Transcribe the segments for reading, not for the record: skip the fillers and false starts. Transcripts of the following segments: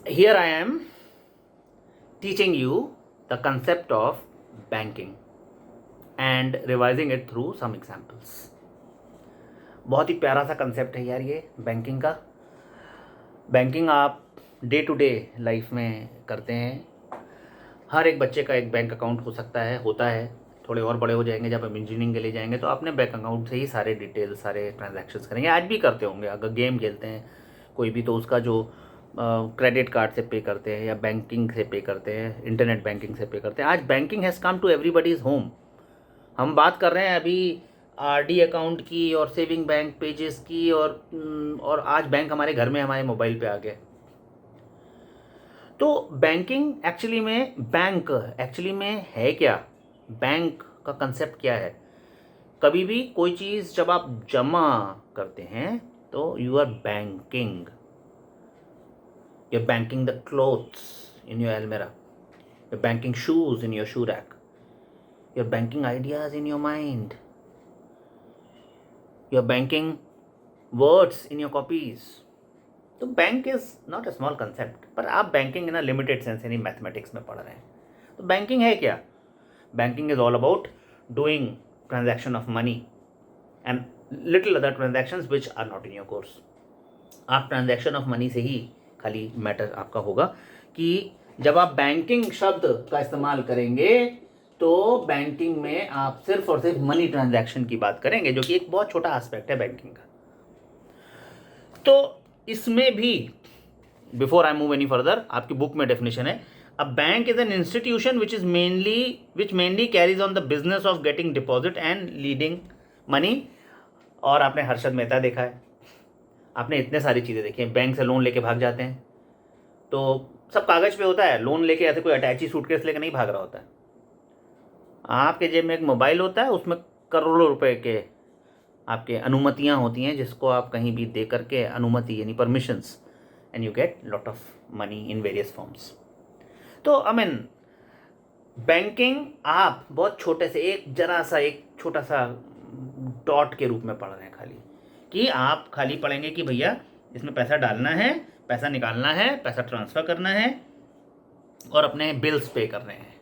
Here I am teaching you the concept of banking and revising it through some examples. बहुत ही प्यारा सा concept है यार ये बैंकिंग का। बैंकिंग आप डे टू डे लाइफ में करते हैं। हर एक बच्चे का एक बैंक अकाउंट हो सकता है, होता है। थोड़े और बड़े हो जाएंगे, जब आप इंजीनियरिंग के लिए जाएंगे तो अपने बैंक अकाउंट से ही सारे डिटेल, सारे ट्रांजैक्शंस करेंगे। आज भी करते होंगे, अगर गेम खेलते हैं कोई भी तो उसका जो क्रेडिट कार्ड से पे करते हैं या बैंकिंग से पे करते हैं, इंटरनेट बैंकिंग से पे करते हैं। आज banking has come to everybody's home. हम बात कर रहे हैं अभी आरडी अकाउंट की और सेविंग बैंक पेजेस की, और आज बैंक हमारे घर में, हमारे मोबाइल पे आ गए। तो बैंकिंग एक्चुअली में, बैंक एक्चुअली में है क्या? बैंक का कंसेप्ट क्या है? कभी भी कोई चीज़ जब आप जमा करते हैं तो you are banking. You're banking the clothes in your almirah. You're banking shoes in your shoe rack. You're banking ideas in your mind. You're banking words in your copies. तो bank is not a small concept, पर आप banking in a limited sense यानी mathematics में पढ़ रहे हैं। तो banking है क्या? Banking is all about doing transaction of money and little other transactions which are not in your course. आप ट्रांजैक्शन ऑफ मनी से ही खाली मैटर आपका होगा कि जब आप बैंकिंग शब्द का इस्तेमाल करेंगे तो बैंकिंग में आप सिर्फ और सिर्फ मनी ट्रांजैक्शन की बात करेंगे, जो कि एक बहुत छोटा एस्पेक्ट है बैंकिंग का। तो इसमें भी before I move any further, आपकी बुक में डेफिनेशन है, a bank is an institution which mainly carries on the business of getting deposit and leading money. और आपने हर्षद मेहता देखा है, आपने इतने सारी चीज़ें देखी हैं। बैंक से लोन लेके भाग जाते हैं तो सब कागज़ पे होता है। लोन लेके ऐसे कोई अटैची सूटकेस लेके नहीं भाग रहा होता है। आपके जेब में एक मोबाइल होता है, उसमें करोड़ों रुपए के आपके अनुमतियां होती हैं, जिसको आप कहीं भी दे करके, अनुमति यानी permissions, and you get lot of money in various forms. तो आई मीन बैंकिंग आप बहुत छोटे से एक छोटा सा डॉट के रूप में पढ़ रहे हैं खाली, कि आप खाली पढ़ेंगे कि भैया इसमें पैसा डालना है, पैसा निकालना है, पैसा ट्रांसफ़र करना है और अपने बिल्स पे करने हैं।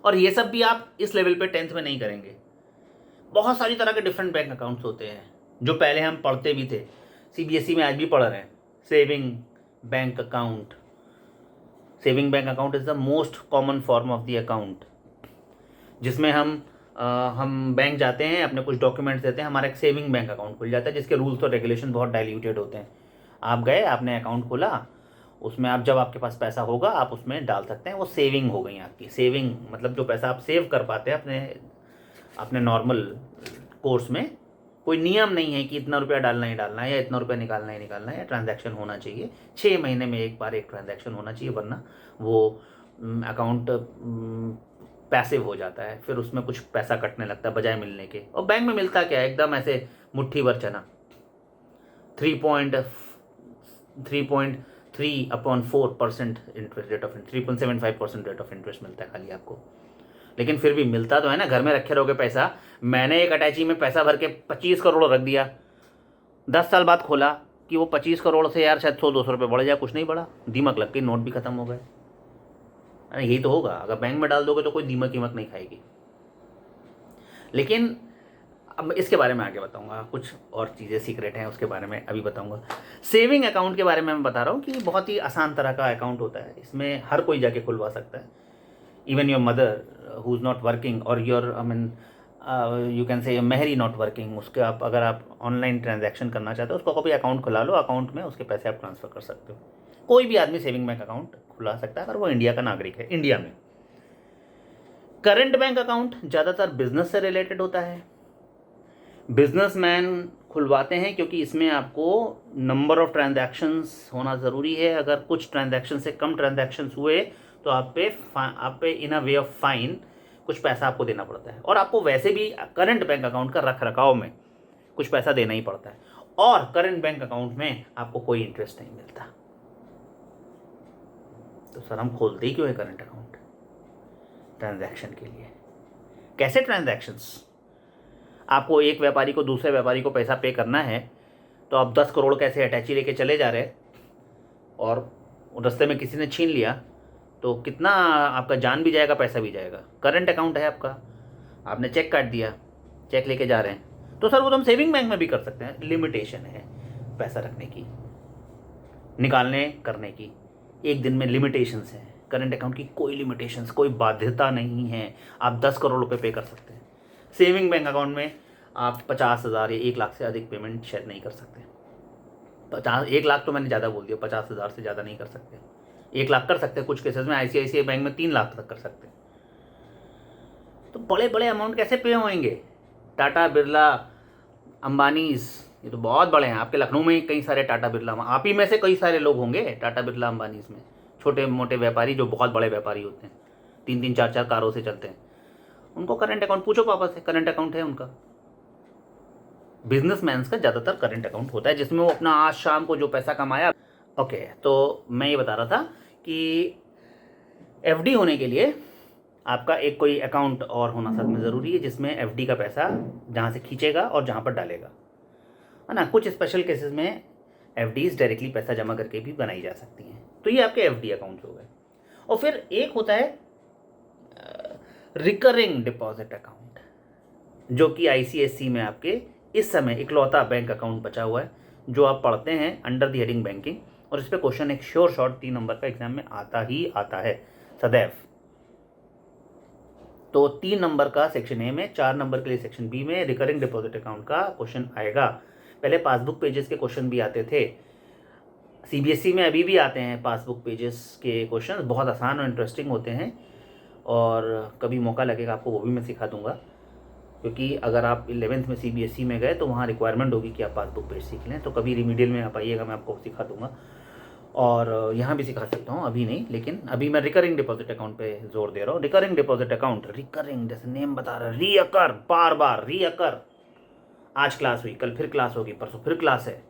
और ये सब भी आप इस लेवल पे 10th में नहीं करेंगे। बहुत सारी तरह के डिफरेंट बैंक अकाउंट्स होते हैं जो पहले हम पढ़ते भी थे, सीबीएसई में आज भी पढ़ रहे हैं। Saving bank account, saving bank account is the most common form of the account, जिसमें हम बैंक जाते हैं, अपने कुछ डॉक्यूमेंट्स देते हैं, हमारा एक सेविंग बैंक अकाउंट खुल जाता है, जिसके रूल्स और रेगुलेशन बहुत डाइल्यूटेड होते हैं। आप गए, आपने अकाउंट खोला, उसमें आप जब आपके पास पैसा होगा आप उसमें डाल सकते हैं। वो सेविंग हो गई आपकी। सेविंग मतलब जो पैसा आप सेव कर पाते हैं अपने नॉर्मल कोर्स में। कोई नियम नहीं है कि इतना रुपया डालना ही डालना है या इतना रुपया निकालना ही निकालना है। ट्रांजैक्शन होना चाहिए 6 महीने में एक बार एक ट्रांजैक्शन होना चाहिए, वरना वो अकाउंट पैसिव हो जाता है, फिर उसमें कुछ पैसा कटने लगता है बजाय मिलने के। और बैंक में मिलता क्या है? एकदम ऐसे मुट्ठी भर चना, 3.3/4% interest rate of 3.75% rate of interest मिलता है खाली आपको। लेकिन फिर भी मिलता तो है ना। घर में रखे रहोगे पैसा। मैंने एक अटैची में पैसा भर के 25 करोड़ रख दिया, 10 साल बाद खोला कि वो 25 करोड़ से यार शायद 100-200 रुपये बढ़ जाए, कुछ नहीं बढ़ा। दीमक लग गई, नोट भी खत्म हो गए। अरे यही तो होगा, अगर बैंक में डाल दोगे तो कोई दीमक कीमक नहीं खाएगी। लेकिन अब इसके बारे में आगे बताऊंगा, कुछ और चीज़ें सीक्रेट हैं उसके बारे में अभी बताऊंगा। सेविंग अकाउंट के बारे में मैं बता रहा हूँ कि बहुत ही आसान तरह का अकाउंट होता है। इसमें हर कोई जाके खुलवा सकता है। Even your mother who is not working, और your I mean you can say मेहरी नॉट वर्किंग, उसके आप अगर आप ऑनलाइन ट्रांजैक्शन करना चाहते हो, उसको कभी अकाउंट खुला लो, अकाउंट में उसके पैसे आप ट्रांसफ़र कर सकते हो। कोई भी आदमी सेविंग बैंक अकाउंट खुला सकता है अगर वो इंडिया का नागरिक है। इंडिया में करंट बैंक अकाउंट ज़्यादातर बिजनेस से रिलेटेड होता है। बिजनेसमैन खुलवाते हैं क्योंकि इसमें आपको नंबर ऑफ ट्रांजैक्शंस होना ज़रूरी है। अगर कुछ ट्रांजैक्शन से कम ट्रांजैक्शंस हुए तो आप पे इन अ वे ऑफ फाइन कुछ पैसा आपको देना पड़ता है। और आपको वैसे भी करंट बैंक अकाउंट का रख रखाव में कुछ पैसा देना ही पड़ता है। और करंट बैंक अकाउंट में आपको कोई इंटरेस्ट नहीं मिलता। तो सर हम खोलते ही क्यों है करंट अकाउंट? ट्रांजैक्शन के लिए। कैसे ट्रांजैक्शंस? आपको एक व्यापारी को दूसरे व्यापारी को पैसा पे करना है तो आप 10 करोड़ कैसे अटैची लेके चले जा रहे और रास्ते में किसी ने छीन लिया तो कितना आपका जान भी जाएगा, पैसा भी जाएगा। करंट अकाउंट है आपका, आपने चेक काट दिया, चेक लेके जा रहे हैं, तो सर वो तो हम सेविंग बैंक में भी कर सकते हैं। लिमिटेशन है पैसा रखने की, निकालने करने की, एक दिन में लिमिटेशंस हैं। करंट अकाउंट की कोई लिमिटेशंस, कोई बाध्यता नहीं है, आप 10 करोड़ रुपए पे कर सकते हैं। सेविंग बैंक अकाउंट में आप 50,000 या 1 लाख से अधिक पेमेंट शायद नहीं कर सकते। 1 लाख तो मैंने ज़्यादा बोल दिया, 50,000 से ज़्यादा नहीं कर सकते। 1 लाख कर सकते हैं, कुछ केसेस में ICICI बैंक में 3 लाख तक कर सकते हैं। तो बड़े बड़े अमाउंट कैसे पे होंगे? टाटा बिरला अंबानीज, ये तो बहुत बड़े हैं। आपके लखनऊ में ही कई सारे टाटा बिरला, आप ही में से कई सारे लोग होंगे टाटा बिरला अंबानीज में। छोटे मोटे व्यापारी जो बहुत बड़े व्यापारी होते हैं, 3-3 4-4 कारों से चलते हैं, उनको करंट अकाउंट, पूछो पापा से, करंट अकाउंट है उनका। बिजनेसमैन्स का ज़्यादातर करंट अकाउंट होता है, जिसमें वो अपना आज शाम को जो पैसा कमाया। ओके, तो मैं ये बता रहा था कि FD होने के लिए आपका एक कोई अकाउंट और होना साथ में ज़रूरी है, जिसमें FD का पैसा जहाँ से खींचेगा और जहाँ पर डालेगा, है ना। कुछ स्पेशल केसेस में FDs डायरेक्टली पैसा जमा करके भी बनाई जा सकती हैं। तो ये आपके FD अकाउंट हो गए। और फिर एक होता है रिकरिंग डिपॉजिट अकाउंट, जो कि ICSC में आपके इस समय इकलौता बैंक अकाउंट बचा हुआ है, जो आप पढ़ते हैं अंडर द हेडिंग बैंकिंग। और इस पर क्वेश्चन एक श्योर शॉर्ट 3 नंबर का एग्जाम में आता ही आता है सदैव। तो 3 नंबर का सेक्शन ए में, 4 नंबर के लिए सेक्शन बी में रिकरिंग डिपॉजिट अकाउंट का क्वेश्चन आएगा। पहले पासबुक पेजेस के क्वेश्चन भी आते थे, CBSE में अभी भी आते हैं पासबुक पेजेस के क्वेश्चन, बहुत आसान और इंटरेस्टिंग होते हैं। और कभी मौका लगेगा आपको वो भी मैं सिखा दूंगा, क्योंकि अगर आप 11th में CBSE में गए तो वहाँ रिक्वायरमेंट होगी कि आप पासबुक पेज सीख लें। तो कभी रिमीडियल में आप आइएगा, मैं आपको सिखा दूंगा, और यहाँ भी सिखा सकता हूँ, अभी नहीं, लेकिन अभी मैं रिकरिंग डिपॉजिट अकाउंट पे जोर दे रहा हूँ। रिकरिंग डिपॉजिट अकाउंट, रिकरिंग जैसे नेम बता रहा है, रीअकर, बार बार रीअकर। आज क्लास हुई, कल फिर क्लास होगी, परसों फिर क्लास है।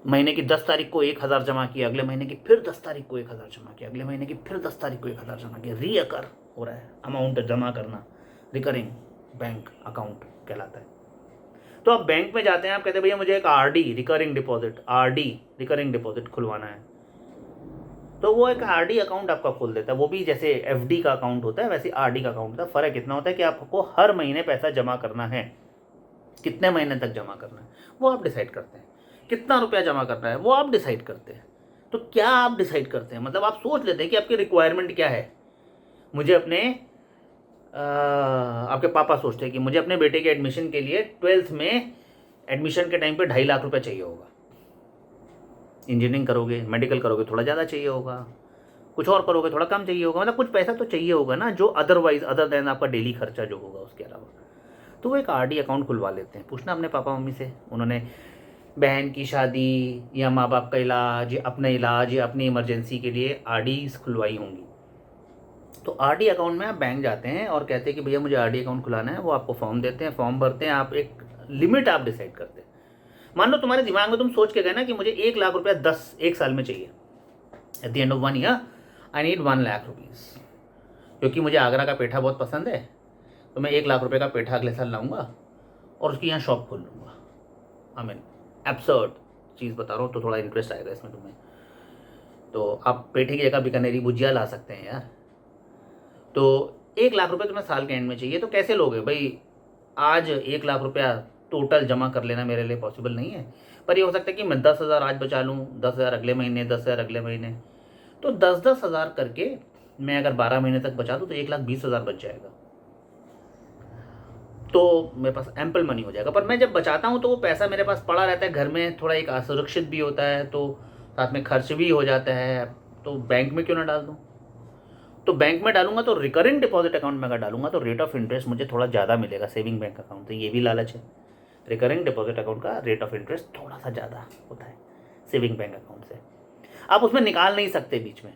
महीने की 10 तारीख को 1,000 जमा किया, अगले महीने की फिर 10 तारीख को 1,000 जमा किया, अगले महीने की फिर 10 तारीख को 1,000 जमा किया। रीअकर हो रहा है, अमाउंट जमा करना, रिकरिंग बैंक अकाउंट कहलाता है। तो आप बैंक में जाते हैं, आप कहते हैं भैया मुझे एक RD recurring deposit, RD recurring deposit खुलवाना है, तो वो एक RD अकाउंट आपका खोल देता है। वो भी जैसे FD का अकाउंट होता है वैसे RD का अकाउंट होता है। फ़र्क इतना होता है कि आपको हर महीने पैसा जमा करना है, कितने महीने तक जमा करना है वो आप डिसाइड करते हैं, कितना रुपया जमा करना है वो आप डिसाइड करते हैं। तो क्या आप डिसाइड करते हैं, मतलब आप सोच लेते हैं कि आपकी रिक्वायरमेंट क्या है। मुझे अपने आपके पापा सोचते हैं कि मुझे अपने बेटे के एडमिशन के लिए 12th में एडमिशन के टाइम पे 2.5 लाख रुपए चाहिए होगा। इंजीनियरिंग करोगे, मेडिकल करोगे, थोड़ा ज़्यादा चाहिए होगा, कुछ और करोगे थोड़ा कम चाहिए होगा, मतलब कुछ पैसा तो चाहिए होगा ना, जो अदरवाइज अदर देन आपका डेली खर्चा जो होगा उसके अलावा। तो वो एक RD अकाउंट खुलवा लेते हैं। पूछना अपने पापा मम्मी से, उन्होंने बहन की शादी या माँ बाप का इलाज या अपना इलाज या अपनी इमरजेंसी के लिए RDs खुलवाई होंगी। तो RD अकाउंट में आप बैंक जाते हैं और कहते हैं कि भैया मुझे RD अकाउंट खुलाना है, वो आपको फॉर्म देते हैं, फॉर्म भरते हैं, आप एक लिमिट आप डिसाइड करते हैं। मान लो तुम्हारे दिमाग में तुम सोच के गए ना कि मुझे 1 लाख रुपया 1 साल में चाहिए, at the end of 1 year I need 1 lakh rupees, क्योंकि मुझे आगरा का पेठा बहुत पसंद है, तो मैं 1 लाख रुपये का पेठा अगले साल लाऊंगा और उसकी यहाँ शॉप खोल लूँगा। आई मीन एब्सर्ड चीज़ बता रहा हूँ, तो थोड़ा इंटरेस्ट आएगा इसमें तुम्हें। तो आप पेठे की जगह बीकानेरी भुजिया ला सकते हैं यार। तो 1 लाख रुपये तुम्हें साल के एंड में चाहिए, तो कैसे लोगे भाई? आज 1 लाख रुपया टोटल जमा कर लेना मेरे लिए पॉसिबल नहीं है, पर ये हो सकता है कि मैं 10,000 आज बचा लूँ, 10,000 अगले महीने, 10,000 अगले महीने, तो 10-10 हज़ार करके मैं अगर 12 महीने तक बचा दूँ तो 1,20,000 बच जाएगा, तो मेरे पास एम्पल मनी हो जाएगा। पर मैं जब बचाता हूँ तो वो पैसा मेरे पास पड़ा रहता है घर में, थोड़ा एक असुरक्षित भी होता है, तो साथ में खर्च भी हो जाता है, तो बैंक में क्यों ना डाल दूँ? तो बैंक में डालूंगा तो रिकरिंग डिपॉजिट अकाउंट में अगर डालूंगा तो रेट ऑफ इंटरेस्ट मुझे थोड़ा ज़्यादा मिलेगा सेविंग बैंक अकाउंट से। ये भी लालच है, रिकरिंग डिपॉजिट अकाउंट का रेट ऑफ इंटरेस्ट थोड़ा सा ज़्यादा होता है सेविंग बैंक अकाउंट से। आप उसमें निकाल नहीं सकते बीच में,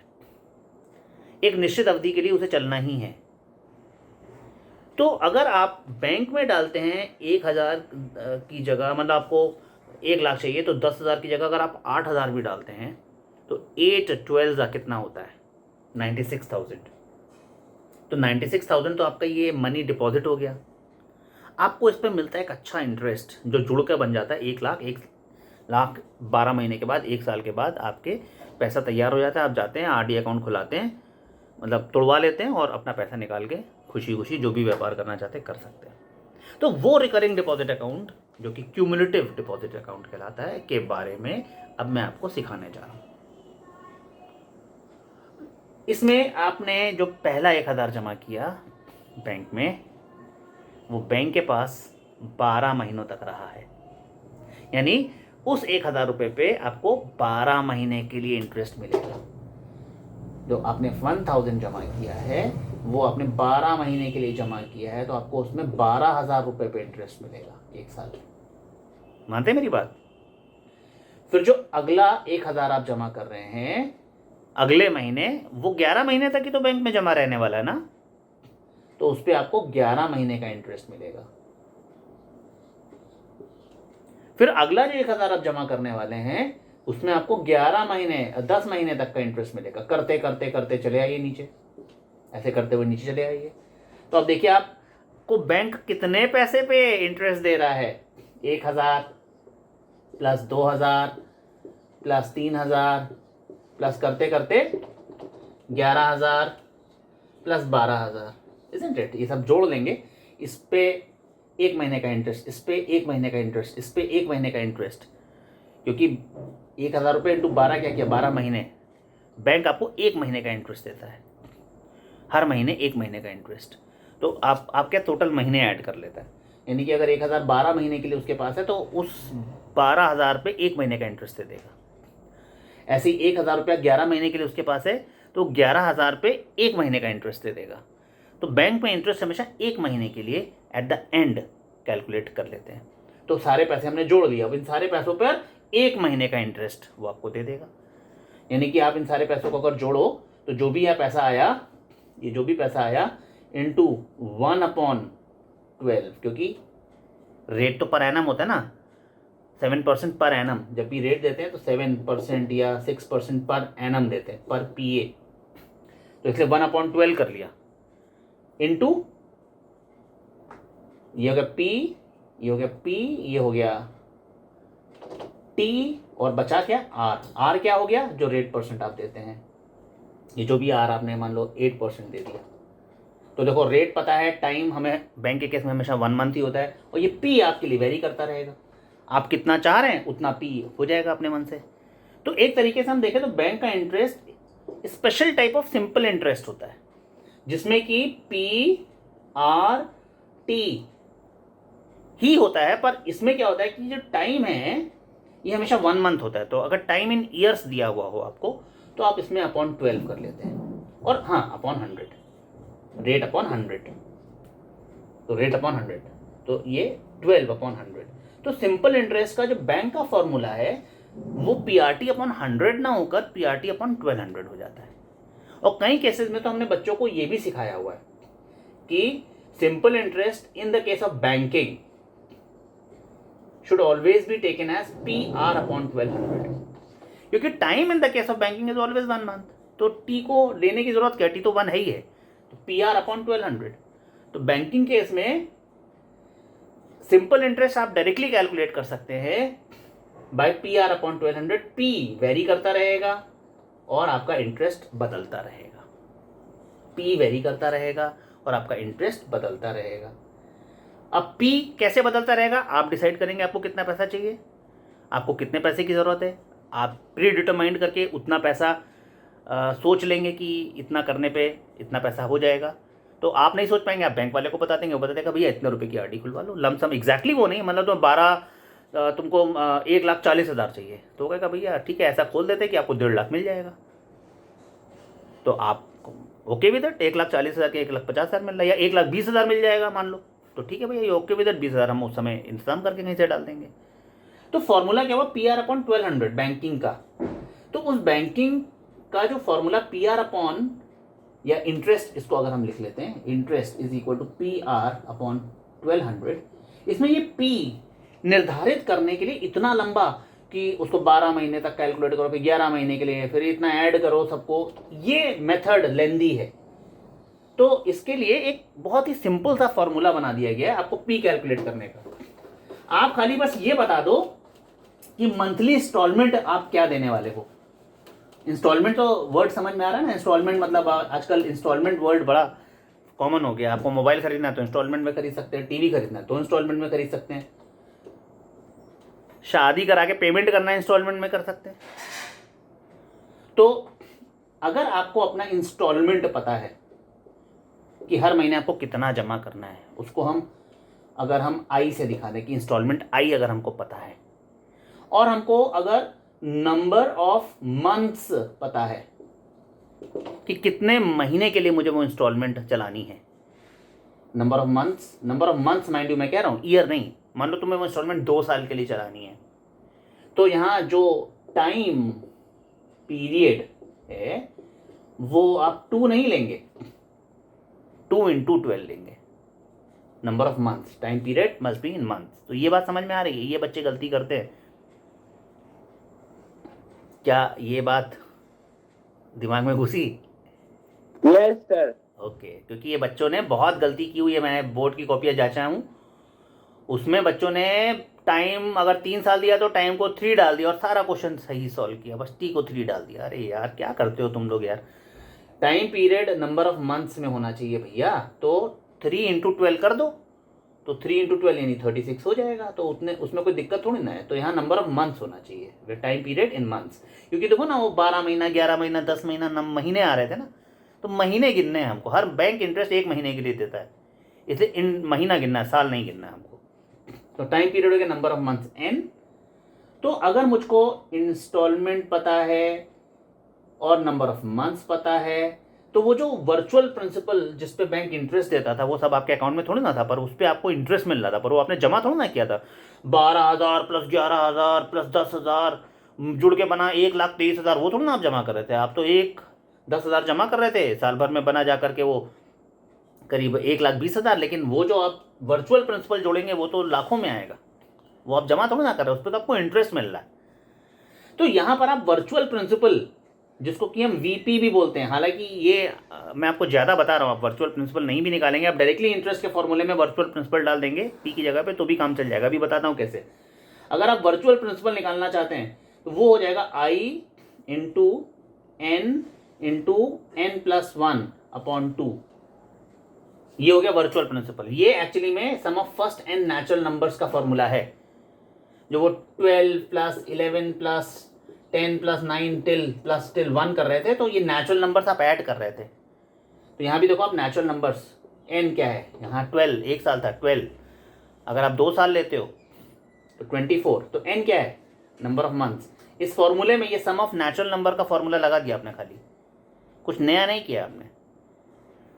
एक निश्चित अवधि के लिए उसे चलना ही है। तो अगर आप बैंक में डालते हैं 1,000 की जगह, मतलब आपको 1 लाख चाहिए, तो 10,000 की जगह अगर आप 8,000 भी डालते हैं तो 8-12 कितना होता है? 96,000। तो 96,000 तो आपका ये मनी डिपॉजिट हो गया। आपको इस पर मिलता है एक अच्छा इंटरेस्ट जो जुड़ के बन जाता है 1 लाख, लाख 12 महीने के बाद, 1 साल के बाद आपके पैसा तैयार हो जाता है, आप जाते हैं आरडी अकाउंट खुलाते हैं, मतलब तोड़वा लेते हैं और अपना पैसा निकाल के खुशी खुशी जो भी व्यापार करना चाहते हैं कर सकते हैं। तो वो रिकरिंग डिपॉजिट अकाउंट जो कि क्यूमुलेटिव डिपॉजिट अकाउंट कहलाता है के बारे में अब मैं आपको सिखाने जा रहा हूँ। इसमें आपने जो पहला 1000 जमा किया बैंक में, वो बैंक के पास 12 महीनों तक रहा है, यानी उस 1000 रुपये पे आपको 12 महीने के लिए इंटरेस्ट मिलेगा। जो आपने 1000 जमा किया है वो आपने 12 महीने के लिए जमा किया है, तो आपको उसमें 12,000 रुपये पे इंटरेस्ट मिलेगा 1 साल। मानते हैं मेरी बात? फिर जो अगला 1000 आप जमा कर रहे हैं अगले महीने, वो 11 महीने तक ही तो बैंक में जमा रहने वाला है ना, तो उस पर आपको 11 महीने का इंटरेस्ट मिलेगा। फिर अगला जो 1000 आप जमा करने वाले हैं उसमें आपको 11 महीने 10 महीने तक का इंटरेस्ट मिलेगा। करते करते करते चले आइए नीचे, ऐसे करते हुए नीचे चले आइए। तो अब देखिए आपको बैंक कितने पैसे पे इंटरेस्ट दे रहा है, 1000 प्लस 2000 प्लस 3000 प्लस करते करते 11,000 प्लस 12,000, इज़न्ट इट? ये सब जोड़ लेंगे, इस पे 1 महीने का इंटरेस्ट, इस पे 1 महीने का इंटरेस्ट, इस पे 1 महीने का इंटरेस्ट, क्योंकि 1000 रुपये इंटू 12 क्या किया, 12 महीने। बैंक आपको 1 महीने का इंटरेस्ट देता है, हर महीने 1 महीने का इंटरेस्ट। तो आप क्या टोटल महीने ऐड कर लेता है, यानी कि अगर 1000 12 महीने के लिए उसके पास है तो उस 12,000 पे 1 महीने का इंटरेस्ट दे देगा। ऐसे ही 1000 रुपया 11 महीने के लिए उसके पास है तो 11,000 पे 1 महीने का इंटरेस्ट दे देगा। तो बैंक में इंटरेस्ट हमेशा 1 महीने के लिए एट द एंड कैलकुलेट कर लेते हैं। तो सारे पैसे हमने जोड़ दिया, अब इन सारे पैसों पर 1 महीने का इंटरेस्ट वो आपको दे देगा। यानी कि आप इन सारे पैसों को अगर जोड़ो तो जो भी यह पैसा आया, ये जो भी पैसा आया इंटू 1/12, क्योंकि रेट तो पर एनम होता है ना, 7% पर एनम। जब भी रेट देते हैं तो 7% या 6% पर एनम देते हैं, पर पीए, तो इसलिए 1/12 कर लिया, इंटू ये हो गया पी, ये हो गया पी, ये हो गया टी, और बचा क्या, आर। आर क्या हो गया, जो रेट परसेंट आप देते हैं, ये जो भी आर आपने मान लो 8% दे दिया। तो देखो रेट पता है, टाइम हमें बैंक के केस में हमेशा 1 मंथ ही होता है, और ये पी आपके लिए वेरी करता रहेगा। आप कितना चाह रहे हैं उतना पी हो जाएगा अपने मन से। तो एक तरीके से हम देखें तो बैंक का interest special type of simple interest होता है, जिसमें कि पी आर टी ही होता है, पर इसमें क्या होता है कि जो टाइम है ये हमेशा 1 मंथ होता है। तो अगर टाइम इन ईयर्स दिया हुआ हो आपको तो आप इसमें अपॉन 12 कर लेते हैं, और हाँ अपॉन 100, रेट अपॉन 100, तो रेट अपॉन 100, तो ये 12/100। तो सिंपल इंटरेस्ट का जो बैंक का फॉर्मूला है वो पीआरटी अपॉन 100 ना होकर पीआरटी अपॉन 1200 हो जाता है। और कई केसेस में तो हमने बच्चों को ये भी सिखाया हुआ है कि simple interest in the case of banking should always be taken as PR/1200, क्योंकि time in the case of banking is always 1 month, तो टी को लेने की जरूरत क्या, टी तो 1 है ही है, तो PR/1200। तो बैंकिंग केस में सिंपल इंटरेस्ट आप डायरेक्टली कैलकुलेट कर सकते हैं बाय PR/1200। पी वेरी करता रहेगा और आपका इंटरेस्ट बदलता रहेगा, पी वेरी करता रहेगा और आपका इंटरेस्ट बदलता रहेगा। अब पी कैसे बदलता रहेगा, आप डिसाइड करेंगे आपको कितना पैसा चाहिए, आपको कितने पैसे की ज़रूरत है, आप प्री डिटरमाइंड करके उतना पैसा सोच लेंगे कि इतना करने पे इतना पैसा हो जाएगा। तो आप नहीं सोच पाएंगे, आप बैंक वाले को बता देंगे, वो बता देगा भैया इतने रुपए की आरडी खुलवा लो, लमसम एग्जैक्टली वो नहीं, मतलब तो 12 तुमको 1,40,000 चाहिए, तो कहेगा भैया ठीक है ऐसा खोल देते कि आपको 1.5 लाख मिल जाएगा। तो आप ओके विद इट, 1,40,000 के 1,50,000 मिल रहा है, या 1,20,000 मिल जाएगा मान लो, तो ठीक है भैया ये ओके विद इट, 20,000 हम उस समय इंतजाम करके कहीं से डाल देंगे। तो फॉर्मूला क्या हुआ, PR/1200 बैंकिंग का। तो उस बैंकिंग का जो फॉर्मूला PR अपॉन या इंटरेस्ट, इसको अगर हम लिख लेते हैं, interest is equal to PR/1200, इसमें ये P निर्धारित करने के लिए इतना लंबा कि उसको 12 महीने तक कैलकुलेट करो, फिर 11 महीने के लिए, फिर इतना ऐड करो सबको, ये मेथड लेंदी है। तो इसके लिए एक बहुत ही सिंपल सा फॉर्मूला बना दिया गया है आपको पी कैलकुलेट करने का। आप खाली बस ये बता दो कि मंथली इंस्टॉलमेंट आप क्या देने वाले हो। इंस्टॉलमेंट तो वर्ड समझ में आ रहा है ना, इंस्टॉलमेंट मतलब आजकल इंस्टॉलमेंट वर्ड बड़ा कॉमन हो गया। आपको मोबाइल खरीदना है तो इंस्टॉलमेंट में खरीद सकते हैं, टीवी खरीदना है तो इंस्टॉलमेंट में खरीद सकते हैं, शादी करा के पेमेंट करना है इंस्टॉलमेंट में कर सकते हैं। तो अगर आपको अपना इंस्टॉलमेंट पता है कि हर महीने आपको कितना जमा करना है, उसको अगर हम आई से दिखा दें कि इंस्टॉलमेंट आई अगर हमको पता है, और हमको अगर नंबर ऑफ मंथ्स पता है कि कितने महीने के लिए मुझे वो इंस्टॉलमेंट चलानी है, number of months mind you मैं कह रहा हूँ, ईयर नहीं। मान लो तुम्हें वो इंस्टॉलमेंट 2 साल के लिए चलानी है, तो यहाँ जो टाइम पीरियड है वो आप 2 नहीं लेंगे, 2 × 12 लेंगे। Number of months, time period must be in months. तो ये बात समझ में आ रही है? ये बच्चे गलती करते हैं क्या? ये बात दिमाग में घुसी? Yes sir. ओके, क्योंकि ये बच्चों ने बहुत गलती की हुई है। मैंने बोर्ड की कॉपियाँ जांचा हूँ, उसमें बच्चों ने टाइम अगर 3 साल दिया तो टाइम को 3 डाल दिया और सारा क्वेश्चन सही सॉल्व किया, बस टी को 3 डाल दिया। अरे यार क्या करते हो तुम लोग यार। Time period number of months में होना चाहिए भैया, तो 3 × 12 कर दो, तो 3 × 12 यानी 36 हो जाएगा। तो उतने उसमें कोई दिक्कत थोड़ी ना है। तो यहाँ नंबर ऑफ मंथ्स होना चाहिए, वे टाइम पीरियड इन मंथ्स। क्योंकि देखो ना, वो 12 महीना, 11 महीना, 10 महीना, महीने आ रहे थे ना, तो महीने गिनने हैं हमको। हर बैंक इंटरेस्ट 1 महीने के लिए देता है, इसलिए इन महीना गिनना है, साल नहीं गिनना है हमको। तो टाइम पीरियड हो गया नंबर ऑफ मंथ्स n। तो अगर मुझको इंस्टॉलमेंट पता है और नंबर ऑफ मंथ्स पता है, तो वो जो वर्चुअल प्रिंसिपल जिस पे बैंक इंटरेस्ट देता था वो सब आपके अकाउंट में थोड़ी ना था, पर उस पर आपको इंटरेस्ट मिल रहा था, पर वो आपने जमा थोड़ी ना किया था। 12,000 + 11,000 + 10,000 जुड़ के बना 1,23,000, वो थोड़ी ना आप जमा कर रहे थे। आप तो 10,000 जमा कर रहे थे, साल भर में बना जा करके वो करीब 1,20,000। लेकिन वो जो आप वर्चुअल प्रिंसिपल जोड़ेंगे वो तो लाखों में आएगा, वो आप जमा थोड़ी ना कर रहे हो, उस पर तो आपको इंटरेस्ट मिल रहा है। तो यहाँ पर आप वर्चुअल प्रिंसिपल, जिसको कि हम वीपी भी बोलते हैं, हालांकि ये मैं आपको ज़्यादा बता रहा हूँ, आप वर्चुअल प्रिंसिपल नहीं भी निकालेंगे, आप डायरेक्टली इंटरेस्ट के फॉर्मूले में वर्चुअल प्रिंसिपल डाल देंगे पी की जगह पे तो भी काम चल जाएगा। अभी बताता हूँ कैसे। अगर आप वर्चुअल प्रिंसिपल निकालना चाहते हैं तो वो हो जाएगा I × n × n+1/2। ये हो गया वर्चुअल प्रिंसिपल। ये एक्चुअली में sum of first n natural numbers का फॉर्मूला है, जो वो 12 + 11 + 10 + 9 till 1 कर रहे थे। तो ये नेचुरल नंबर्स आप ऐड कर रहे थे। तो यहाँ भी देखो आप नेचुरल नंबर्स, n क्या है यहाँ 12, 1 साल था 12। अगर आप 2 साल लेते हो तो 24। तो n क्या है? Number of months. इस फॉर्मूले में ये सम ऑफ नेचुरल नंबर का फॉर्मूला लगा दिया आपने, खाली कुछ नया नहीं किया आपने,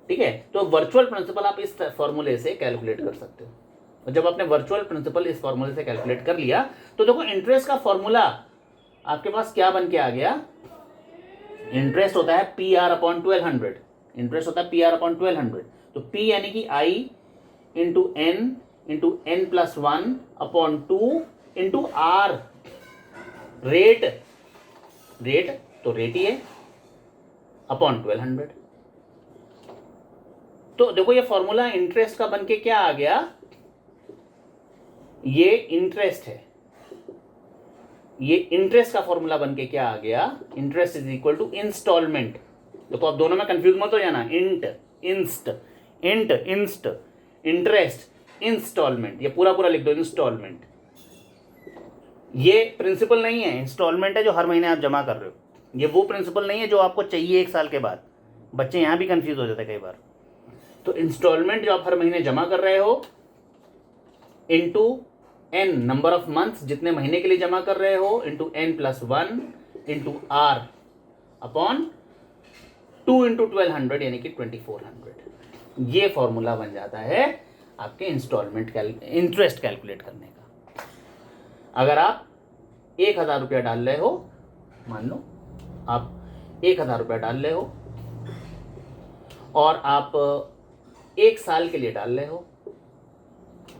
ठीक है। तो वर्चुअल प्रिंसिपल आप इस फॉर्मूले से कैलकुलेट कर सकते हो। और जब आपने वर्चुअल प्रिंसिपल इस फॉर्मूले से कैलकुलेट कर लिया तो देखो इंटरेस्ट का फॉर्मूला आपके पास क्या बन के आ गया। इंटरेस्ट होता है PR/1200, इंटरेस्ट होता है PR/1200। तो P यानी कि I × n × n+1/2 × R, rate तो रेट ही है, /1200। तो देखो ये फॉर्मूला इंटरेस्ट का बन के क्या आ गया, ये इंटरेस्ट है, ये इंटरेस्ट का फॉर्मूला बन के क्या आ गया, इंटरेस्ट = इंस्टॉलमेंट। देखो आप दोनों में कंफ्यूज मत हो जाना, इंस्ट इंटरेस्ट इंस्टॉलमेंट, ये पूरा लिख दो इंस्टॉलमेंट। ये प्रिंसिपल नहीं है, इंस्टॉलमेंट है जो हर महीने आप जमा कर रहे हो। ये वो प्रिंसिपल नहीं है जो आपको चाहिए 1 साल के बाद। बच्चे यहां भी कंफ्यूज हो जाते हैं कई बार। तो इंस्टॉलमेंट जो आप हर महीने जमा कर रहे हो into n number of months, जितने महीने के लिए जमा कर रहे हो, इंटू n+1 × R/2 × 1200 यानी कि 2400। ये फॉर्मूला बन जाता है आपके इंटरेस्ट कैलकुलेट करने का। अगर आप 1,000 रुपया डाल रहे हो, मान लो आप 1,000 रुपया डाल रहे हो और आप 1 साल के लिए डाल रहे हो,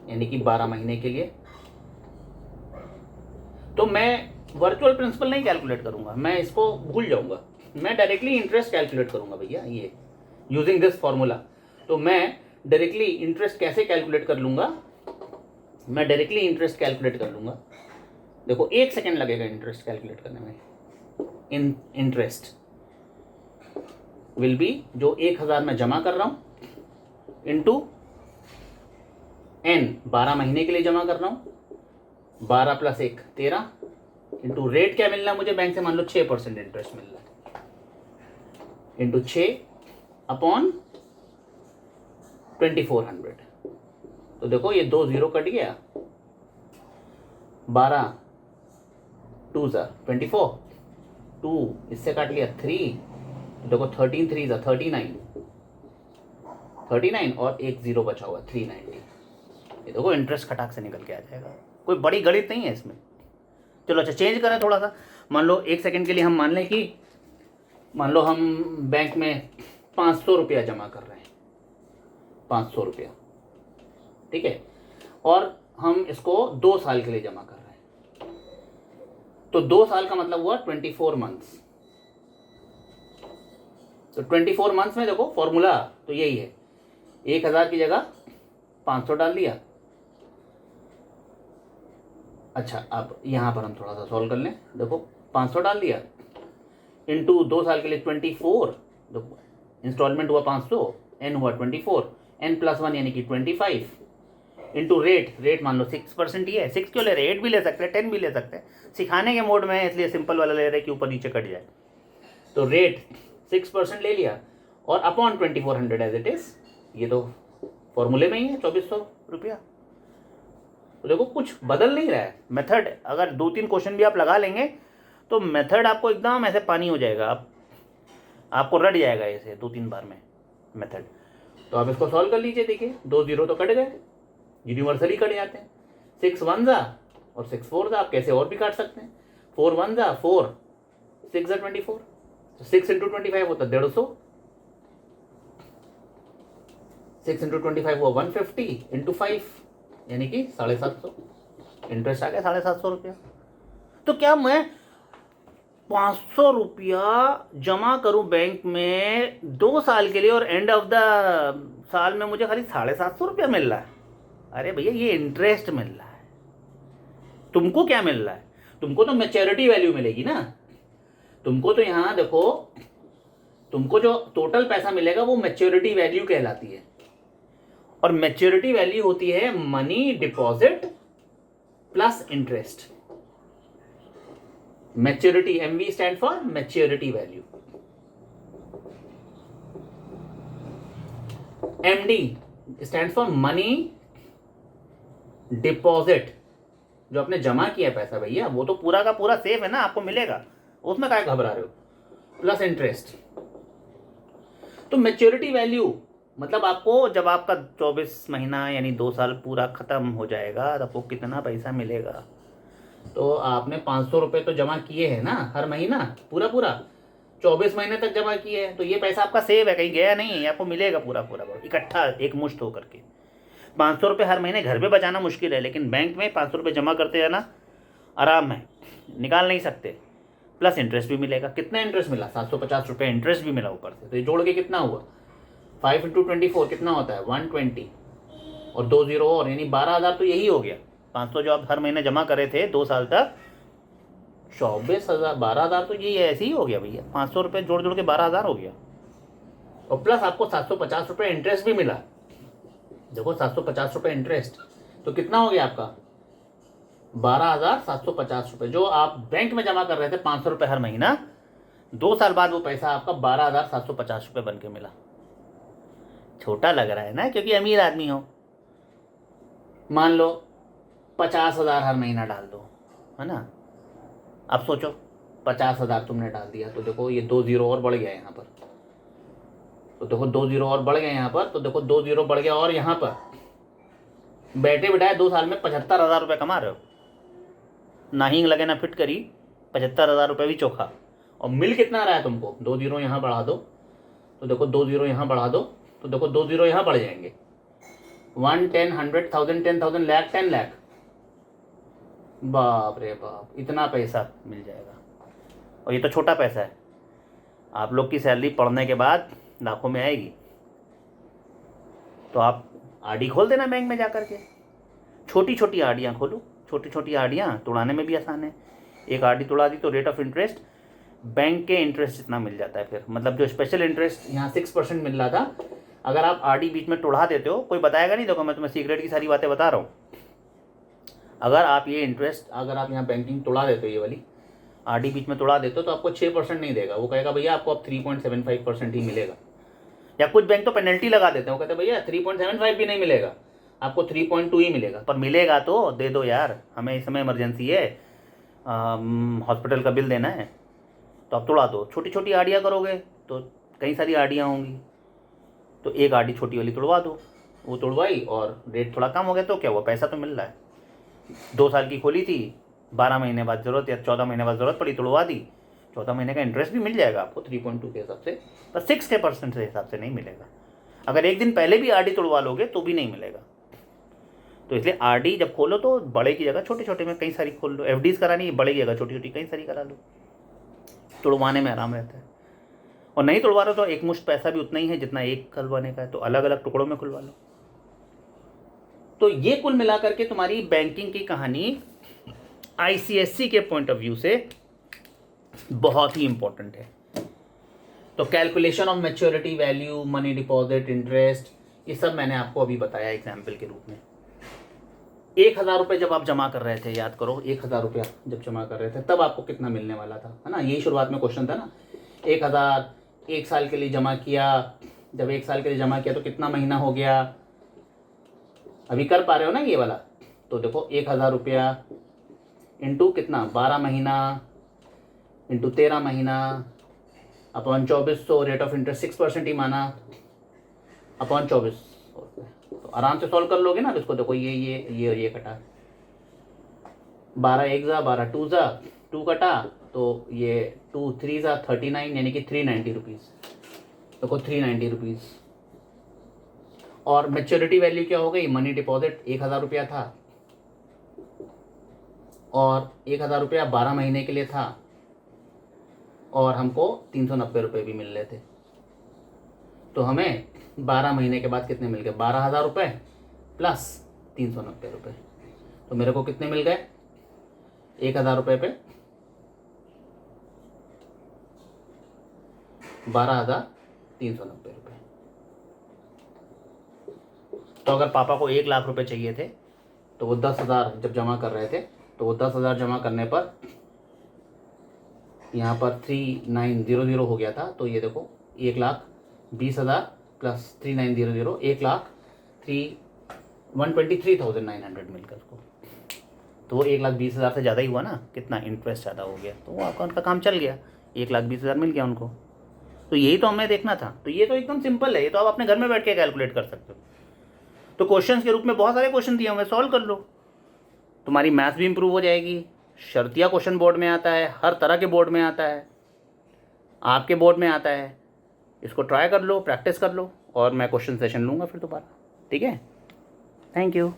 यानी कि 12 महीने के लिए, तो मैं वर्चुअल प्रिंसिपल नहीं कैलकुलेट करूंगा, मैं इसको भूल जाऊंगा, मैं डायरेक्टली इंटरेस्ट कैलकुलेट करूंगा भैया, ये यूजिंग दिस फॉर्मूला। तो मैं डायरेक्टली इंटरेस्ट कैसे कैलकुलेट कर लूंगा, मैं डायरेक्टली इंटरेस्ट कैलकुलेट कर लूंगा देखो 1 सेकेंड लगेगा इंटरेस्ट कैलकुलेट करने में। इंटरेस्ट विल बी जो 1000 मैं जमा कर रहा हूँ इंटू n 12 महीने के लिए जमा कर रहा हूँ, 12 + 1 13 इंटू रेट क्या मिल रहा है मुझे बैंक से, मान लो 6% इंटरेस्ट मिल रहा है, इंटू 6 अपॉन 2400। तो देखो ये 2 0 कट गया, 12 2 24, 2 इससे काट लिया 3, तो देखो 13 3 39 और एक 0 बचा हुआ 390। ये देखो इंटरेस्ट खटाक से निकल के आ जाएगा, कोई बड़ी गणित नहीं है इसमें। चलो अच्छा चेंज करें थोड़ा सा, मान लो 1 सेकंड के लिए हम मान लें कि मान लो हम बैंक में 500 रुपया जमा कर रहे हैं, 500 रुपया, ठीक है, और हम इसको 2 साल के लिए जमा कर रहे हैं, तो 2 साल का मतलब हुआ 24 मंथ्स। तो 24 मंथ्स में देखो फॉर्मूला तो यही है, 1000 की जगह 500 डाल दिया। अच्छा अब यहाँ पर हम थोड़ा सा सॉल्व कर लें, देखो 500 डाल दिया इंटू 2 साल के लिए 24, देखो इंस्टॉलमेंट हुआ 500, n हुआ 24, n+1 यानी कि 25 इंटू रेट मान लो 6% ही है, 6 क्यों ले रहे हैं, 8 भी ले सकते हैं, 10 भी ले सकते हैं, सिखाने के मोड में है इसलिए सिंपल वाला ले रहे हैं कि ऊपर नीचे कट जाए। तो रेट 6% ले लिया और अपॉन 2400 एज इट इज, ये तो फॉर्मूले में ही है 2400 रुपया। तो देखो कुछ बदल नहीं रहा है मेथड, अगर 2-3 क्वेश्चन भी आप लगा लेंगे तो मेथड आपको एकदम ऐसे पानी हो जाएगा, आपको रट जाएगा ऐसे 2-3 बार में मेथड। तो आप इसको सॉल्व कर लीजिए, देखिए 2 0 तो कट गए, यूनिवर्सली कट जाते हैं, 6 1 जा और 6 4 जा, आप कैसे और भी काट सकते हैं, 4 1 जा 4, 6 जा 24, तो 6 इंटू 25 होता 150, 6 इंटू 25 हुआ 150 इंटू 5 यानी कि 750, इंटरेस्ट आ गया 750 रुपया। तो क्या मैं 500 रुपया जमा करूं बैंक में 2 साल के लिए और एंड ऑफ द साल में मुझे खाली 750 रुपया मिल रहा है? अरे भैया ये इंटरेस्ट मिल रहा है, तुमको क्या मिल रहा है, तुमको तो मैच्योरिटी वैल्यू मिलेगी ना, तुमको तो यहाँ देखो, तुमको जो टोटल पैसा मिलेगा वो मैच्योरिटी वैल्यू कहलाती है, और मैच्योरिटी वैल्यू होती है money deposit plus interest. Maturity MV stand for maturity value, MD stand for money deposit, जो आपने जमा किया पैसा भैया वो तो पूरा का पूरा सेफ है ना, आपको मिलेगा, उसमें क्या घबरा रहे हो, प्लस इंटरेस्ट। तो मैच्योरिटी वैल्यू मतलब आपको जब आपका 24 महीना यानी 2 साल पूरा खत्म हो जाएगा तो आपको कितना पैसा मिलेगा। तो आपने 500 रुपये तो जमा किए हैं ना हर महीना, पूरा 24 महीने तक जमा किए हैं, तो ये पैसा आपका सेव है, कहीं गया नहीं है, आपको मिलेगा पूरा इकट्ठा एक मुश्त होकर के। 500 रुपये हर महीने घर पे बचाना मुश्किल है, लेकिन बैंक में 500 रुपये जमा करते हैं ना, आराम है, निकाल नहीं सकते, प्लस इंटरेस्ट भी मिलेगा। कितना इंटरेस्ट मिला, 750 रुपये इंटरेस्ट भी मिला ऊपर से, तो ये जोड़ के कितना हुआ, 5 इंटू 24 कितना होता है 120 और 2 0 और, यानी 12,000 तो यही हो गया। 500 जो आप हर महीने जमा करे थे 2 साल तक, 24,000 12,000 तो यही ऐसे ही हो गया भैया, 500 रुपये जोड़ के 12,000 हो गया, और प्लस आपको 750 रुपये इंटरेस्ट भी मिला। देखो 750 रुपये इंटरेस्ट तो कितना हो गया आपका 12,750 रुपये, जो आप बैंक में जमा कर रहे थे 500 रुपये हर महीना, 2 साल बाद वो पैसा आपका 12,750 रुपये बन के मिला। छोटा लग रहा है ना, क्योंकि अमीर आदमी हो। मान लो 50,000 हर महीना डाल दो, है ना, अब सोचो 50,000 तुमने डाल दिया, तो देखो ये 2 0 और बढ़ गया यहाँ पर, तो देखो 2 0 और बढ़ गया यहाँ पर, तो देखो 2 0 बढ़ गया, और यहाँ पर बैठे बिठाए 2 साल में 75,000 रुपये कमा रहे हो, ना ही लगे ना फिट करी, 75,000 रुपये भी चोखा। और मिल कितना रहा है तुमको, 2 0 यहाँ बढ़ा दो, तो देखो 2 0 यहाँ बढ़ा दो, तो देखो 2 0 यहाँ बढ़ जाएंगे, 1 10 100 1000 10,000 लाख 10 लाख, बाप रे बाप, इतना पैसा मिल जाएगा। और ये तो छोटा पैसा है, आप लोग की सैलरी पढ़ने के बाद लाखों में आएगी, तो आप आरडी खोल देना बैंक में जाकर के, छोटी छोटी आरडियाँ खोलो, छोटी छोटी आरडियाँ तोड़ाने में भी आसान है। एक आरडी तोड़ा दी तो रेट ऑफ इंटरेस्ट बैंक के इंटरेस्ट जितना मिल जाता है। फिर मतलब जो स्पेशल इंटरेस्ट यहाँ 6% मिल रहा था, अगर आप आरडी बीच में तोड़ा देते हो, कोई बताएगा नहीं। देखो मैं तुम्हें सीक्रेट की सारी बातें बता रहा हूँ। अगर आप ये इंटरेस्ट, अगर आप यहाँ बैंकिंग तोड़ा देते हो, ये वाली आरडी बीच में तोड़ा देते हो, तो आपको 6% नहीं देगा। वो कहेगा भैया आपको अब 3.75% ही मिलेगा। या कुछ बैंक तो पेनल्टी लगा देते हैं, वो कहते हैं भैया 3.75 भी नहीं मिलेगा, आपको 3.2 ही मिलेगा। पर मिलेगा तो दे दो यार, हमें इस समय इमरजेंसी है, हॉस्पिटल का बिल देना है, तो आप तोड़ा दो। छोटी छोटी आरडियाँ करोगे तो कई सारी आरडियाँ होंगी, तो एक आरडी छोटी वाली तोड़वा दो। वो तोड़वाई और रेट थोड़ा कम हो गया तो क्या हुआ, पैसा तो मिल रहा है। 2 साल की खोली थी, 12 महीने बाद ज़रूरत या 14 महीने बाद ज़रूरत पड़ी, तोड़वा दी। 14 महीने का इंटरेस्ट भी मिल जाएगा आपको 3.2 के हिसाब से, पर 6% के हिसाब से नहीं मिलेगा। अगर एक दिन पहले भी आरडी तोड़वा लोगे तो भी नहीं मिलेगा। तो इसलिए आरडी जब खोलो तो बड़े की जगह छोटे छोटे में कई सारी खोल लो। एफडीज करानी है, बड़े की जगह छोटी छोटी कई सारी करा लो, तोड़वाने में आराम रहता है। और नहीं तोड़वा रहे तो एक मुश्त पैसा भी उतना ही है जितना एक खुलवाने का है, तो अलग अलग टुकड़ों में खुलवा लो। तो ये कुल मिलाकर के तुम्हारी बैंकिंग की कहानी आईसीएससी के पॉइंट ऑफ व्यू से बहुत ही इंपॉर्टेंट है। तो calculation of maturity value, money deposit, interest, ये सब मैंने आपको अभी बताया एग्जाम्पल के रूप में। 1,000 रुपये जब आप जमा कर रहे थे, याद करो 1,000 रुपया जब जमा कर रहे थे तब आपको कितना मिलने वाला था, है ना। यही शुरुआत में क्वेश्चन था ना। 1,000 1 साल के लिए जमा किया, जब 1 साल के लिए जमा किया तो कितना महीना हो गया, अभी कर पा रहे हो ना ये वाला। तो देखो 1,000 रुपया इंटू कितना, 12 महीना इंटू 13 महीना अपॉन 2400, रेट ऑफ इंटरेस्ट 6% ही माना, अपॉन 2400। तो आराम से सॉल्व कर लोगे ना। इसको देखो ये कटा, 12 1 जा, 12 2 जा, 2 कटा, तो ये 2 3 जा 39, यानी कि 390 रुपीज़। देखो 390 रुपीज़। और मैच्योरिटी वैल्यू क्या हो गई, मनी डिपॉजिट 1,000 रुपया था और 1,000 रुपया 12 महीने के लिए था, और हमको 390 रुपये भी मिल रहे थे। तो हमें 12 महीने के बाद कितने मिल गए, 12,000 रुपये प्लस 390 रुपये। तो मेरे को कितने मिल गए, 1,000 रुपये पे 12,390 रुपये। तो अगर पापा को 1 लाख रुपए चाहिए थे, तो वो 10,000 जब जमा कर रहे थे, तो वो 10,000 जमा करने पर यहाँ पर 3900 हो गया था। तो ये देखो 1,20,000 प्लस 3900, 1,23,900 मिलकर को, तो वो 1,20,000 से ज़्यादा ही हुआ ना, कितना इंटरेस्ट ज़्यादा हो गया, तो वो आपका उनका काम चल गया, 1,20,000 मिल गया उनको। तो यही तो हमें देखना था। तो ये तो एकदम सिंपल है, ये तो आप अपने घर में बैठ के कैलकुलेट कर सकते हो। तो क्वेश्चंस के रूप में बहुत सारे क्वेश्चन दिए हुए, सॉल्व कर लो, तुम्हारी मैथ्स भी इंप्रूव हो जाएगी। शर्तिया क्वेश्चन बोर्ड में आता है, हर तरह के बोर्ड में आता है, आपके बोर्ड में आता है। इसको ट्राई कर लो, प्रैक्टिस कर लो, और मैं क्वेश्चन सेशन लूँगा फिर दोबारा, ठीक है। Thank you.